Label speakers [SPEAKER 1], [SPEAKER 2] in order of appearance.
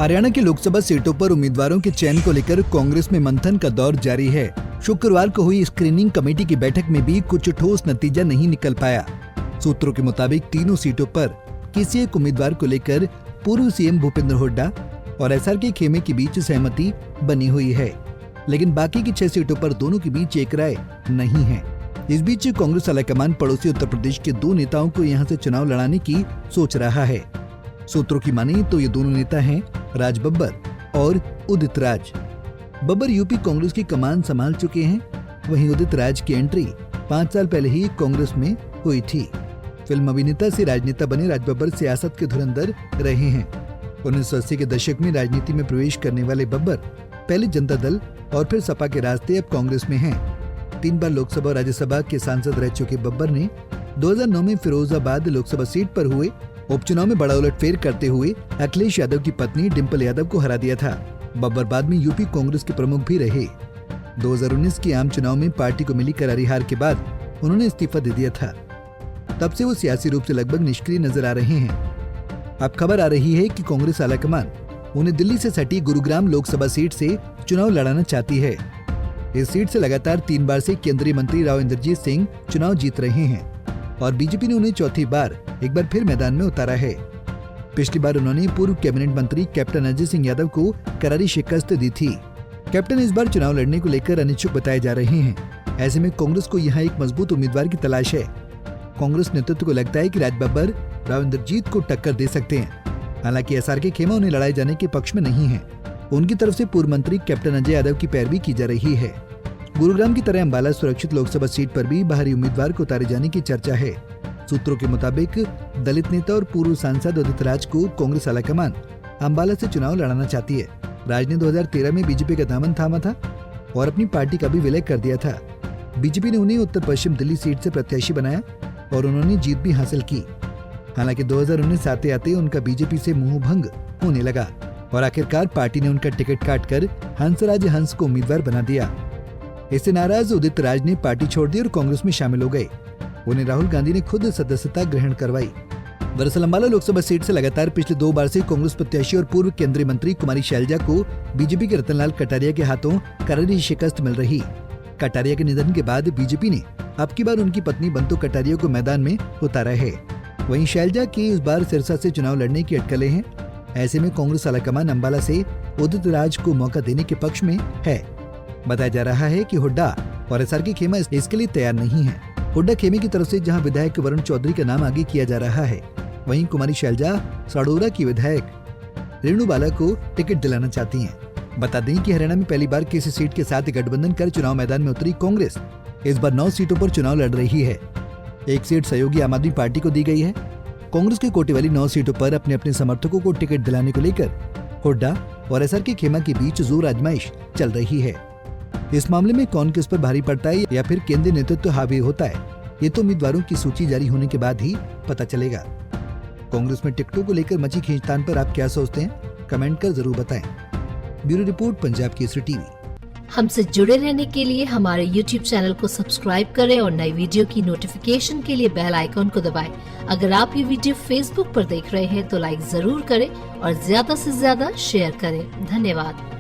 [SPEAKER 1] हरियाणा की लोकसभा सीटों पर उम्मीदवारों के चयन को लेकर कांग्रेस में मंथन का दौर जारी है। शुक्रवार को हुई स्क्रीनिंग कमेटी की बैठक में भी कुछ ठोस नतीजा नहीं निकल पाया। सूत्रों के मुताबिक तीनों सीटों पर किसी एक उम्मीदवार को लेकर पूर्व सीएम भूपेंद्र हुड्डा और एसआरके खेमे के बीच सहमति बनी हुई है, लेकिन बाकी की 6 सीटों पर दोनों के बीच एक राय नहीं है। इस बीच कांग्रेस हाईकमान पड़ोसी उत्तर प्रदेश के 2 नेताओं को यहां से चुनाव लड़ाने की सोच रहा है। सूत्रों की माने तो ये दोनों नेता हैं राज बब्बर और उदित राज। बब्बर यूपी कांग्रेस की कमान संभाल चुके हैं, वहीं उदित राज की एंट्री 5 साल पहले ही कांग्रेस में हुई थी। फिल्म अभिनेता से राजनेता बने राज बब्बर सियासत के धुरंधर रहे हैं। 1980 के दशक में राजनीति में प्रवेश करने वाले बब्बर पहले जनता दल और फिर सपा के रास्ते अब कांग्रेस में हैं। 3 बार लोकसभा और राज्यसभा के सांसद रह चुके बब्बर ने 2009 में फिरोजाबाद लोकसभा सीट पर हुए उपचुनाव में बड़ा उलटफेर करते हुए अखिलेश यादव की पत्नी डिंपल यादव को हरा दिया था। बब्बर बाद में यूपी कांग्रेस के प्रमुख भी रहे। 2019 के आम चुनाव में पार्टी को मिली करारी हार के बाद उन्होंने इस्तीफा दे दिया था। तब से वो सियासी रूप से लगभग निष्क्रिय नजर आ रहे हैं। अब खबर आ रही है कि कांग्रेस हाईकमान उन्हें दिल्ली से सटी गुरुग्राम लोकसभा सीट से चुनाव लड़ाना चाहती है। इस सीट से लगातार 3 बार से केंद्रीय मंत्री राव इंद्रजीत सिंह चुनाव जीत रहे हैं और बीजेपी ने उन्हें चौथी बार एक बार फिर मैदान में उतारा है। पिछली बार उन्होंने पूर्व कैबिनेट मंत्री कैप्टन अजय सिंह यादव को करारी शिकस्त दी थी। कैप्टन इस बार चुनाव लड़ने को लेकर अनिच्छुक बताए जा रहे हैं। ऐसे में कांग्रेस को यहाँ एक मजबूत उम्मीदवार की तलाश है। कांग्रेस नेतृत्व को लगता है कि राज बब्बर राव इंद्रजीत को टक्कर दे सकते हैं। हालांकि एसआरके खेमा उन्हें लड़ाए जाने के पक्ष में नहीं है। उनकी तरफ से पूर्व मंत्री कैप्टन अजय यादव की पैरवी की जा रही है। गुरुग्राम की तरह अंबाला सुरक्षित लोकसभा सीट पर भी बाहरी उम्मीदवार को उतारे जाने की चर्चा है। सूत्रों के मुताबिक दलित नेता और पूर्व सांसद उदित राज को कांग्रेस हाईकमान अंबाला से चुनाव लड़ाना चाहती है। राज ने 2013 में बीजेपी का दामन थामा था और अपनी पार्टी का भी विलय कर दिया था। बीजेपी ने उन्हें उत्तर पश्चिम दिल्ली सीट से प्रत्याशी बनाया और उन्होंने जीत भी हासिल की। हालांकि 2019 आते आते उनका बीजेपी से मुंह भंग होने लगा और आखिरकार पार्टी ने उनका टिकट काटकर हंसराज हंस को उम्मीदवार बना दिया। इससे नाराज उदित राज ने पार्टी छोड़ दी और कांग्रेस में शामिल हो गए। उन्हें राहुल गांधी ने खुद सदस्यता ग्रहण करवाई। दरअसल अंबाला लोकसभा सीट से लगातार पिछले 2 बार से कांग्रेस प्रत्याशी और पूर्व केंद्रीय मंत्री कुमारी शैलजा को बीजेपी के रतनलाल कटारिया के हाथों करारी शिकस्त मिल रही। कटारिया के निधन के बाद बीजेपी ने अब की बार उनकी पत्नी बंतो कटारिया को मैदान में उतारा है। वहीं शैलजा की इस बार सिरसा से चुनाव लड़ने की अटकलें हैं। ऐसे में कांग्रेस हाईकमान अंबाला से उदित राज को मौका देने के पक्ष में है। बताया जा रहा है कि हुड्डा और एसआरके खेमा इसके लिए तैयार नहीं है। हुड्डा खेमे की तरफ से जहां विधायक वरुण चौधरी का नाम आगे किया जा रहा है, वहीं कुमारी शैलजा साडोरा की विधायक रेणु बाला को टिकट दिलाना चाहती हैं। बता दें कि हरियाणा में पहली बार किसी सीट के साथ गठबंधन कर चुनाव मैदान में उतरी कांग्रेस इस बार 9 सीटों पर चुनाव लड़ रही है। एक सीट सहयोगी आम आदमी पार्टी को दी गई है। कांग्रेस के कोटे वाली 9 सीटों पर अपने अपने समर्थकों को टिकट दिलाने को लेकर हुड्डा और एसआरके खेमा के बीच जोर आजमाइश चल रही है। इस मामले में कौन किस पर भारी पड़ता है या फिर केंद्रीय नेतृत्व हावी होता है, ये तो उम्मीदवारों की सूची जारी होने के बाद ही पता चलेगा। कांग्रेस में टिकटों को लेकर मची खींचतान पर आप क्या सोचते हैं, कमेंट कर जरूर बताएं। Bureau report, Punjab Kesari TV.
[SPEAKER 2] हमसे जुड़े रहने के लिए हमारे YouTube चैनल को सब्सक्राइब करें और नई वीडियो की नोटिफिकेशन के लिए बेल आइकॉन को दबाएं। अगर आप ये वीडियो Facebook पर देख रहे हैं तो लाइक जरूर करें और ज्यादा से ज्यादा शेयर करें। धन्यवाद।